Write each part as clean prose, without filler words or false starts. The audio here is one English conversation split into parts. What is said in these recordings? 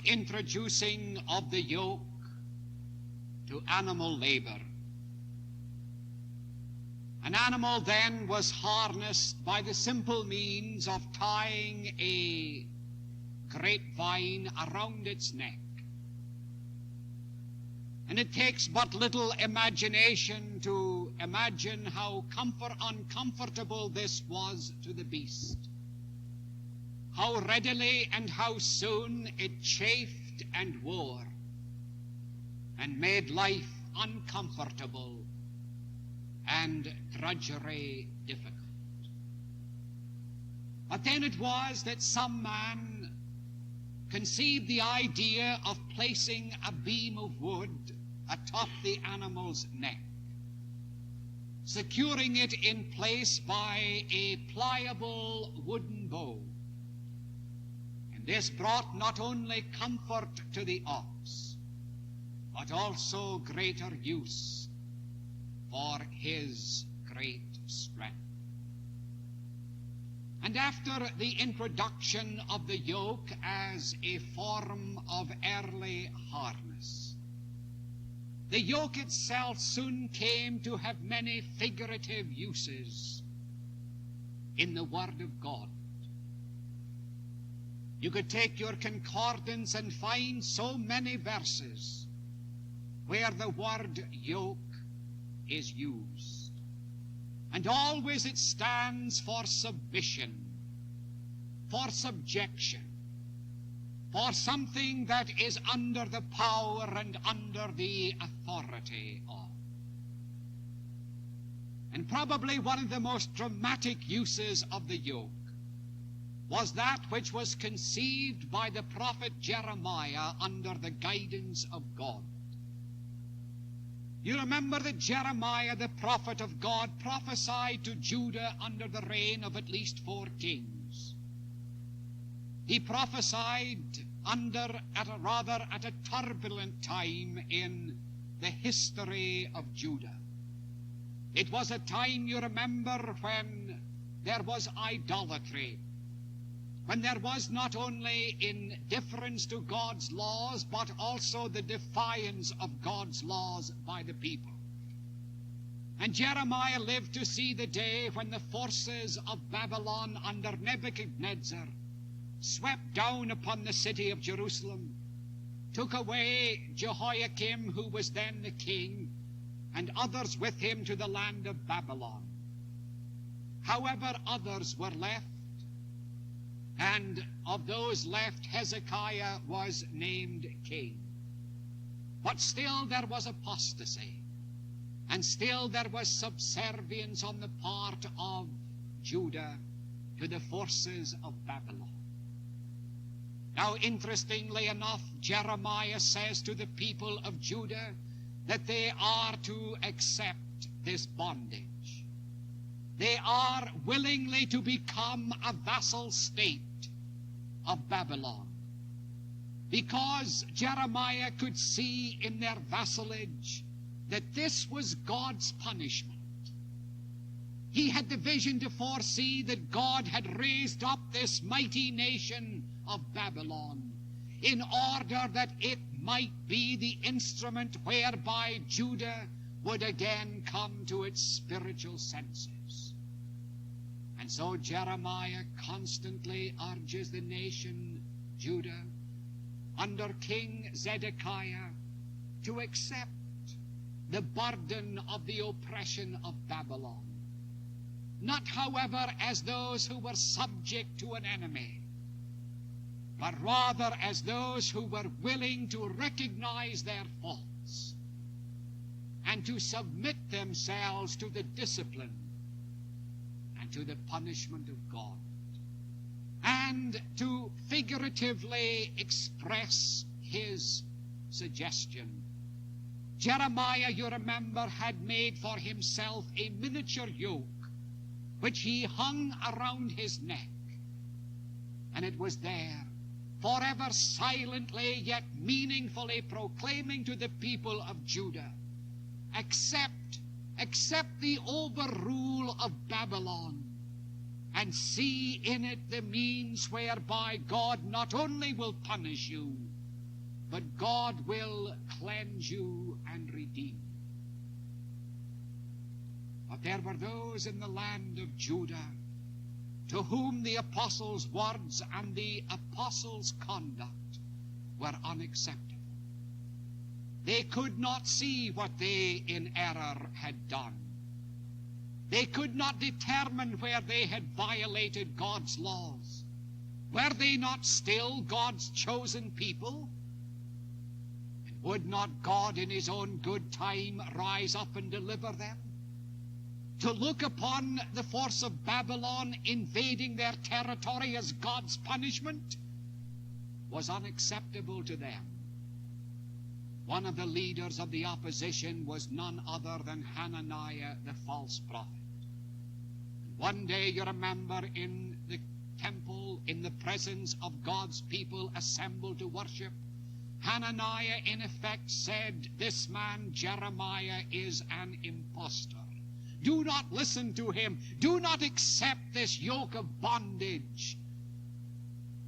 introducing of the yoke to animal labor. An animal then was harnessed by the simple means of tying a grapevine around its neck. And it takes but little imagination to imagine how uncomfortable this was to the beast. How readily and how soon it chafed and wore and made life uncomfortable and drudgery difficult. But then it was that some man conceived the idea of placing a beam of wood atop the animal's neck, securing it in place by a pliable wooden bow. And this brought not only comfort to the ox, but also greater use for his great strength. And after the introduction of the yoke as a form of early harness, the yoke itself soon came to have many figurative uses in the Word of God. You could take your concordance and find so many verses where the word yoke is used. And always it stands for submission, for subjection, for something that is under the power and under the authority of. And probably one of the most dramatic uses of the yoke was that which was conceived by the prophet Jeremiah under the guidance of God. You remember that Jeremiah, the prophet of God, prophesied to Judah under the reign of at least 4 kings. He prophesied at a turbulent time in the history of Judah. It was a time, you remember, when there was idolatry, when there was not only indifference to God's laws, but also the defiance of God's laws by the people. And Jeremiah lived to see the day when the forces of Babylon under Nebuchadnezzar swept down upon the city of Jerusalem, took away Jehoiakim, who was then the king, and others with him to the land of Babylon. However, others were left, and of those left, Hezekiah was named king. But still there was apostasy, and still there was subservience on the part of Judah to the forces of Babylon. Now, interestingly enough, Jeremiah says to the people of Judah that they are to accept this bondage. They are willingly to become a vassal state of Babylon, because Jeremiah could see in their vassalage that this was God's punishment. He had the vision to foresee that God had raised up this mighty nation of Babylon in order that it might be the instrument whereby Judah would again come to its spiritual senses. And so Jeremiah constantly urges the nation, Judah, under King Zedekiah, to accept the burden of the oppression of Babylon. Not, however, as those who were subject to an enemy, but rather as those who were willing to recognize their faults and to submit themselves to the discipline and to the punishment of God, and to figuratively express his suggestion. Jeremiah, you remember, had made for himself a miniature yoke which he hung around his neck, and it was there, forever silently yet meaningfully proclaiming to the people of Judah, accept the overrule of Babylon, and see in it the means whereby God not only will punish you, but God will cleanse you and redeem you. But there were those in the land of Judah to whom the apostles' words and the apostles' conduct were unacceptable. They could not see what they in error had done. They could not determine where they had violated God's laws. Were they not still God's chosen people? And would not God in his own good time rise up and deliver them? To look upon the force of Babylon invading their territory as God's punishment was unacceptable to them. One of the leaders of the opposition was none other than Hananiah, the false prophet. And one day, you remember, in the temple, in the presence of God's people assembled to worship, Hananiah in effect said, "This man Jeremiah is an impostor. Do not listen to him. Do not accept this yoke of bondage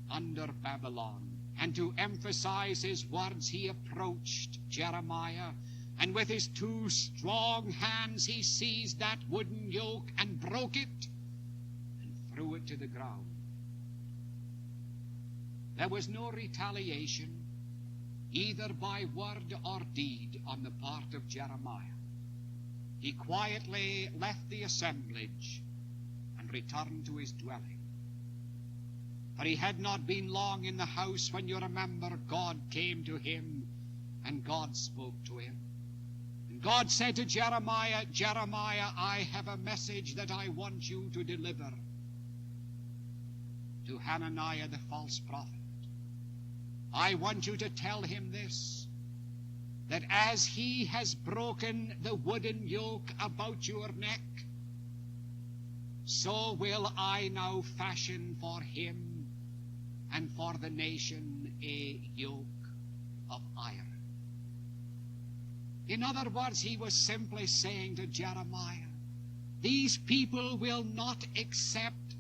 under Babylon." And to emphasize his words, he approached Jeremiah, and with his two strong hands he seized that wooden yoke and broke it and threw it to the ground. There was no retaliation, either by word or deed, on the part of Jeremiah. He quietly left the assemblage and returned to his dwelling. For he had not been long in the house when, you remember, God came to him and God spoke to him. And God said to Jeremiah, "Jeremiah, I have a message that I want you to deliver to Hananiah the false prophet. I want you to tell him this, that as he has broken the wooden yoke about your neck, so will I now fashion for him and for the nation a yoke of iron." In other words, he was simply saying to Jeremiah, these people will not accept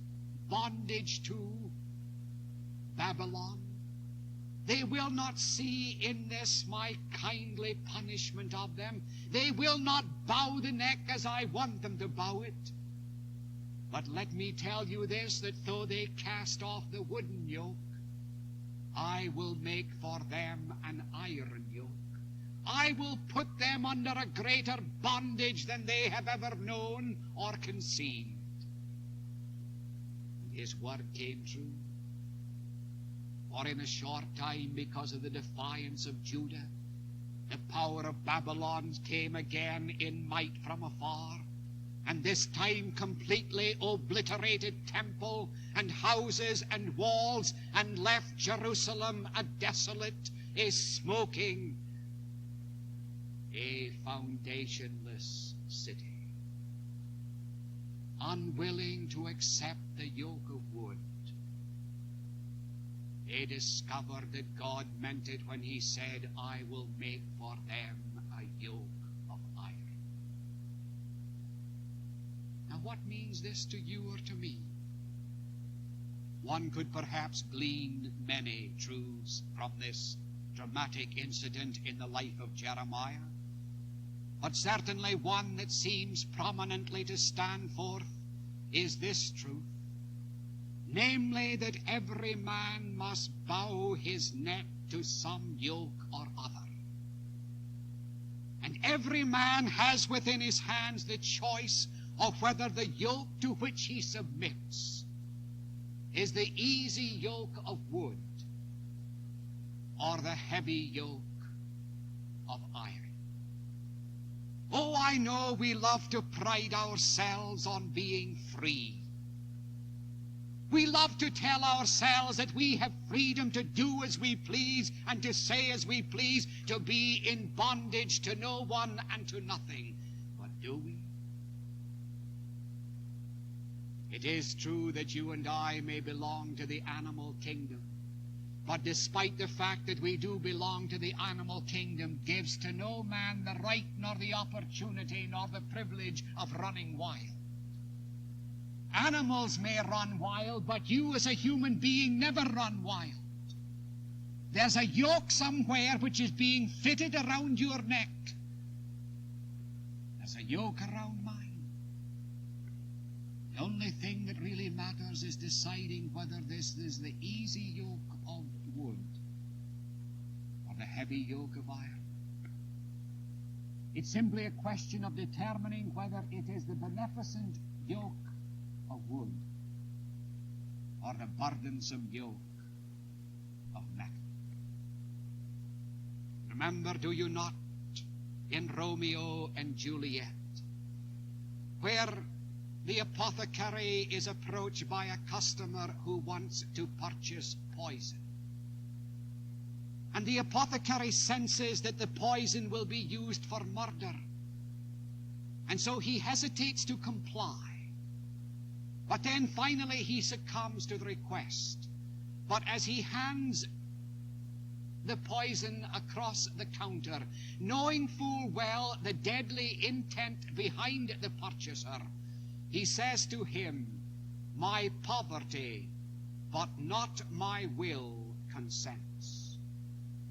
bondage to Babylon. They will not see in this my kindly punishment of them. They will not bow the neck as I want them to bow it. But let me tell you this, that though they cast off the wooden yoke, I will make for them an iron yoke. I will put them under a greater bondage than they have ever known or conceived. And his word came true. For in a short time, because of the defiance of Judah, the power of Babylon came again in might from afar, and this time completely obliterated temple and houses and walls, and left Jerusalem a desolate, a smoking, a foundationless city. Unwilling to accept the yoke of wood, they discovered that God meant it when he said, "I will make for them a yoke of iron." Now, what means this to you or to me? One could perhaps glean many truths from this dramatic incident in the life of Jeremiah, but certainly one that seems prominently to stand forth is this truth, namely that every man must bow his neck to some yoke or other. And every man has within his hands the choice of whether the yoke to which he submits is the easy yoke of wood or the heavy yoke of iron. Oh, I know we love to pride ourselves on being free. We love to tell ourselves that we have freedom to do as we please and to say as we please, to be in bondage to no one and to nothing. But do we? It is true that you and I may belong to the animal kingdom, but despite the fact that we do belong to the animal kingdom, gives to no man the right nor the opportunity nor the privilege of running wild. Animals may run wild, but you as a human being never run wild. There's a yoke somewhere which is being fitted around your neck. There's a yoke around mine. The only thing that really matters is deciding whether this is the easy yoke of wood or the heavy yoke of iron. It's simply a question of determining whether it is the beneficent yoke of wood or the burdensome yoke of metal. Remember, do you not, in Romeo and Juliet, where the apothecary is approached by a customer who wants to purchase poison. And the apothecary senses that the poison will be used for murder. And so he hesitates to comply. But then finally he succumbs to the request. But as he hands the poison across the counter, knowing full well the deadly intent behind the purchaser, he says to him, "My poverty, but not my will, consents."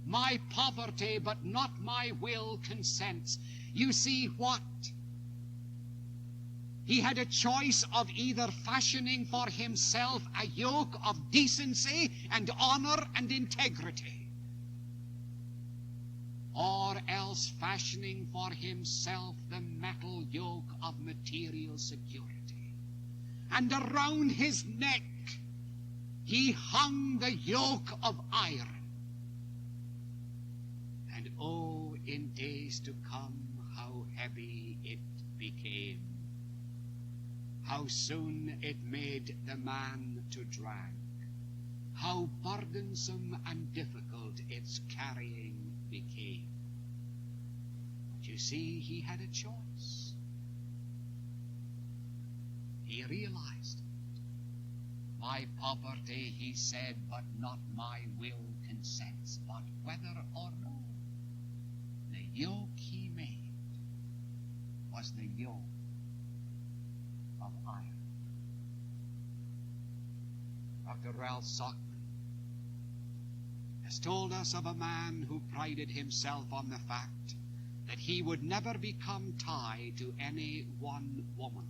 My poverty, but not my will, consents. You see what? He had a choice of either fashioning for himself a yoke of decency and honor and integrity, or else fashioning for himself the metal yoke of material security. And around his neck he hung the yoke of iron. And oh, in days to come, how heavy it became. How soon it made the man to drag. How burdensome and difficult its carrying became. But you see, he had a choice. He realized it. My poverty, he said, but not my will consents. But whether or no, the yoke he made was the yoke of iron. Dr. Ralph Sockman has told us of a man who prided himself on the fact that he would never become tied to any one woman.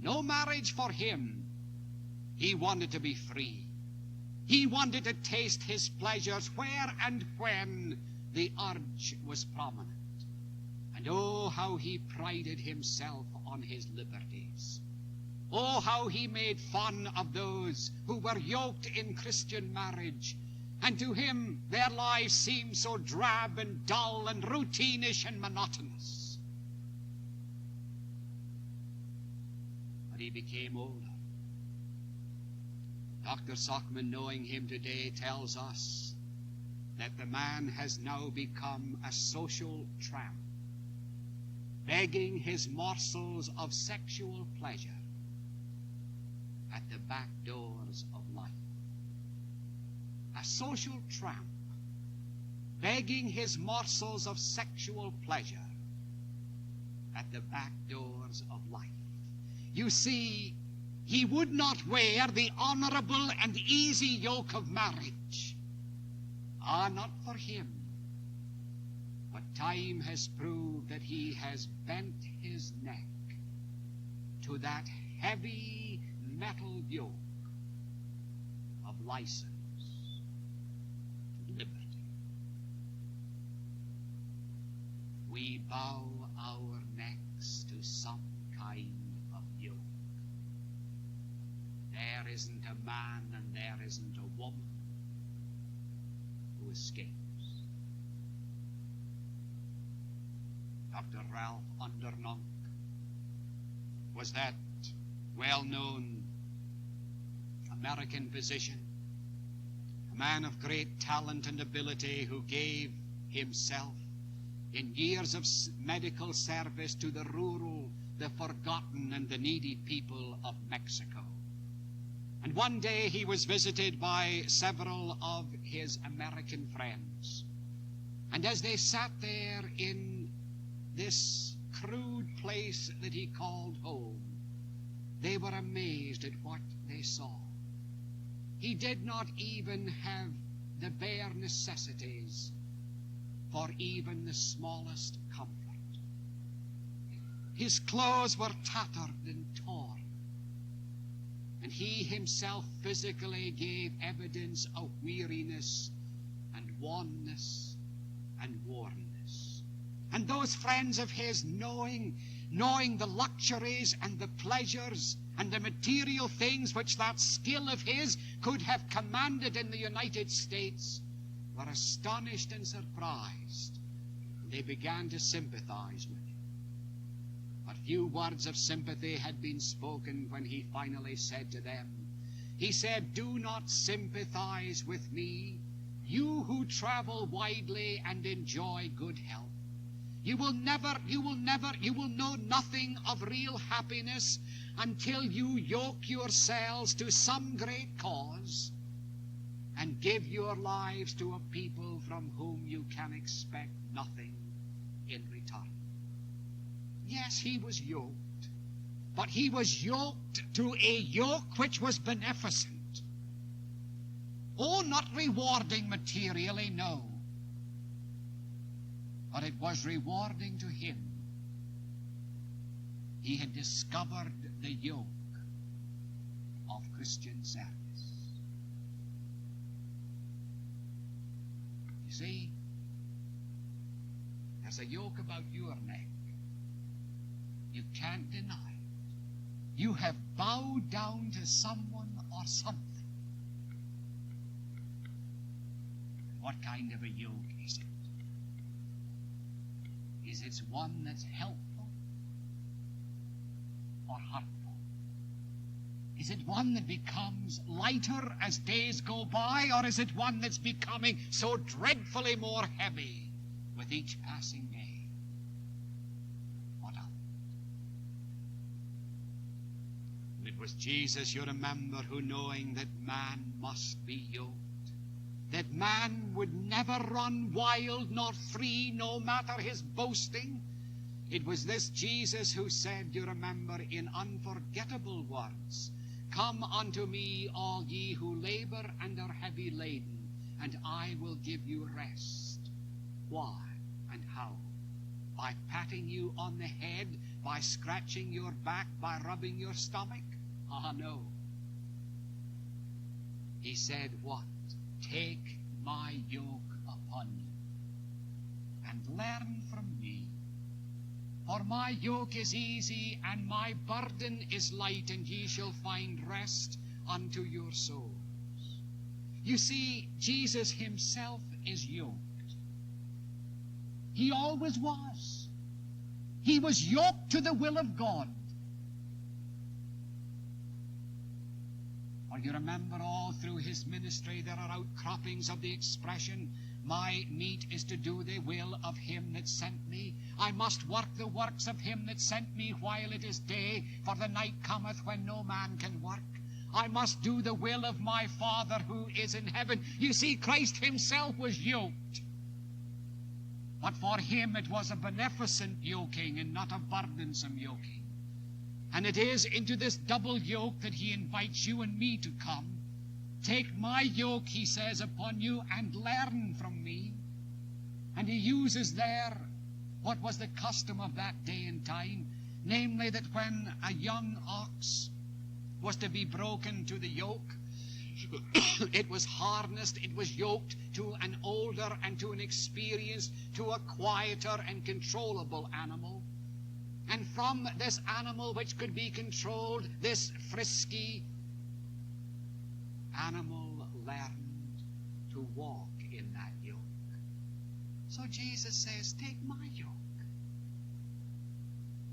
No marriage for him. He wanted to be free. He wanted to taste his pleasures where and when the urge was prominent. And oh, how he prided himself on his liberties. Oh, how he made fun of those who were yoked in Christian marriage, and to him their lives seemed so drab and dull and routinish and monotonous. But he became older. Dr. Sockman, knowing him today, tells us that the man has now become a social tramp, begging his morsels of sexual pleasure at the back doors of life. A social tramp, begging his morsels of sexual pleasure at the back doors of life. You see, he would not wear the honorable and easy yoke of marriage. Ah, not for him. But time has proved that he has bent his neck to that heavy metal yoke of license and liberty. We bow our necks to some kind of yoke. There isn't a man and there isn't a woman who escapes. Dr. Ralph Undernonk was that well-known American physician, a man of great talent and ability who gave himself in years of medical service to the rural, the forgotten, and the needy people of Mexico. And one day he was visited by several of his American friends. And as they sat there in this crude place that he called home, they were amazed at what they saw. He did not even have the bare necessities for even the smallest comfort. His clothes were tattered and torn, and he himself physically gave evidence of weariness and wanness and wornness. And those friends of his, knowing the luxuries and the pleasures and the material things which that skill of his could have commanded in the United States, were astonished and surprised. They began to sympathize with him. But few words of sympathy had been spoken when he finally said to them, he said, "Do not sympathize with me, you who travel widely and enjoy good health. You will know nothing of real happiness until you yoke yourselves to some great cause and give your lives to a people from whom you can expect nothing in return." Yes, he was yoked, but he was yoked to a yoke which was beneficent. Oh, not rewarding materially, no. But it was rewarding to him. He had discovered the yoke of Christian service. You see, there's a yoke about your neck. You can't deny it. You have bowed down to someone or something. What kind of a yoke is it? Is it one that's helpful or hurtful? Is it one that becomes lighter as days go by, or is it one that's becoming so dreadfully more heavy with each passing day? What of it? It was Jesus, you remember, who, knowing that man must be yoked, that man would never run wild nor free, no matter his boasting, it was this Jesus who said, you remember, in unforgettable words, "Come unto me, all ye who labor and are heavy laden, and I will give you rest." Why and how? By patting you on the head, by scratching your back, by rubbing your stomach? Ah, no. He said, what? "Take my yoke upon you, and learn from me. For my yoke is easy, and my burden is light, and ye shall find rest unto your souls." You see, Jesus himself is yoked. He always was. He was yoked to the will of God. Or you remember, all through his ministry there are outcroppings of the expression, "My meat is to do the will of him that sent me. I must work the works of him that sent me while it is day, for the night cometh when no man can work. I must do the will of my Father who is in heaven." You see, Christ himself was yoked. But for him it was a beneficent yoking and not a burdensome yoking. And it is into this double yoke that he invites you and me to come. "Take my yoke," he says, "upon you, and learn from me." And he uses there what was the custom of that day and time, namely that when a young ox was to be broken to the yoke, it was harnessed, it was yoked to an older and to an experienced, to a quieter and controllable animal. And from this animal which could be controlled, this frisky animal learned to walk in that yoke. So Jesus says, "Take my yoke."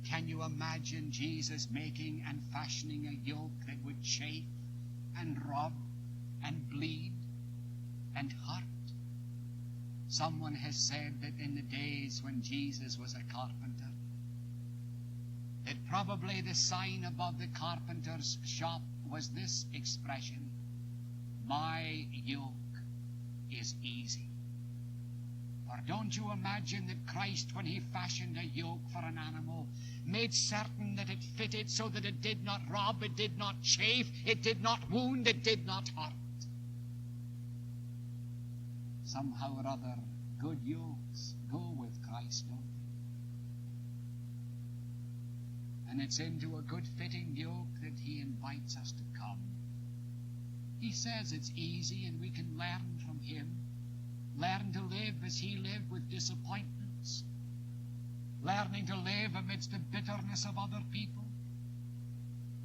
Can you imagine Jesus making and fashioning a yoke that would chafe and rub and bleed and hurt? Someone has said that in the days when Jesus was a carpenter, that probably the sign above the carpenter's shop was this expression, "My yoke is easy." Or don't you imagine that Christ, when he fashioned a yoke for an animal, made certain that it fitted so that it did not rub, it did not chafe, it did not wound, it did not hurt? somehow or other, good yokes go with Christ, don't they? And it's into a good fitting yoke that he invites us to come. He says it's easy and we can learn from him. Learn to live as he lived, with disappointments. Learning to live amidst the bitterness of other people.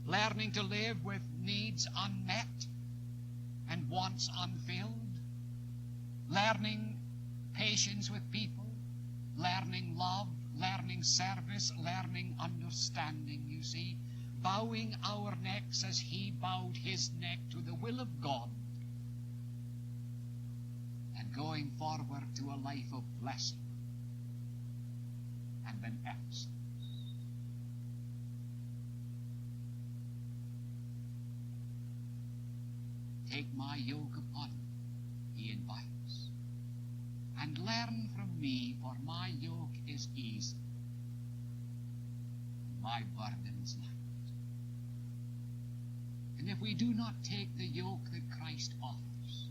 Learning to live with needs unmet and wants unfilled. Learning patience with people. Learning love. Learning service. Learning understanding, you see. Bowing our necks as he bowed his neck to the will of God. And going forward to a life of blessing and beneficence. Take my yoke upon you, he invites, and learn from me, for my yoke is easy, and my burden is light. And if we do not take the yoke that Christ offers,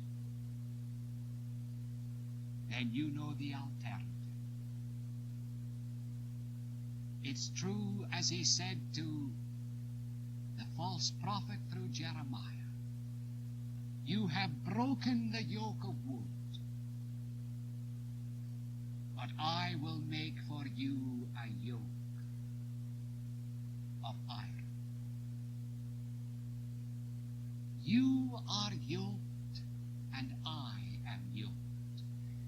then you know the alternative. It's true, as he said to the false prophet through Jeremiah, you have broken the yoke of wood, but I will make for you a yoke of iron. You are yoked, and I am yoked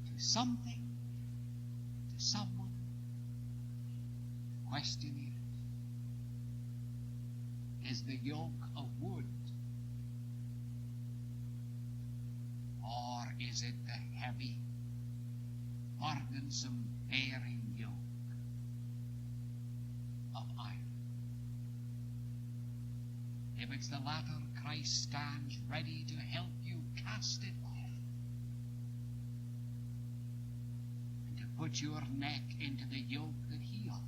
to something, to someone. The question is the yoke of wood, or is it the heavy, burdensome, bearing yoke of iron? If it's the latter, Christ stands ready to help you cast it off and to put your neck into the yoke that he offers.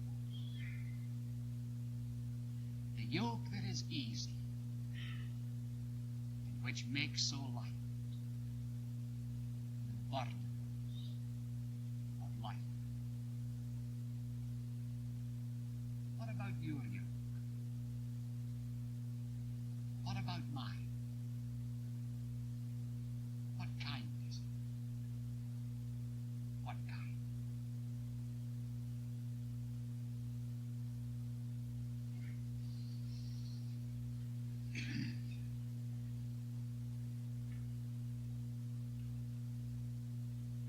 The yoke that is easy and which makes so light the burdens of life. What about your yoke? What about mine? What kind is it? What kind?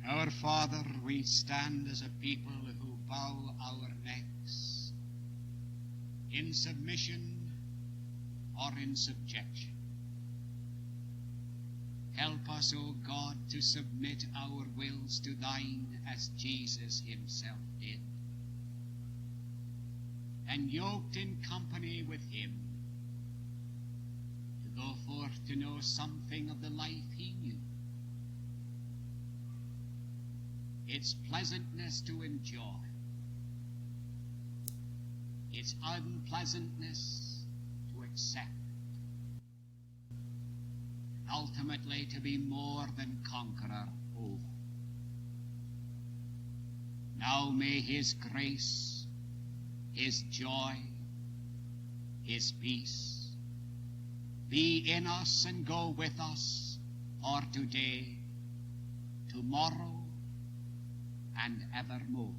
Our Father, we stand as a people who bow our necks in submission or in subjection. Help us, O God, to submit our wills to thine as Jesus himself did. And yoked in company with him, to go forth to know something of the life he knew, its pleasantness to enjoy, its unpleasantness to accept, ultimately to be more than conqueror over. Now may his grace, his joy, his peace be in us and go with us for today, tomorrow, and evermore.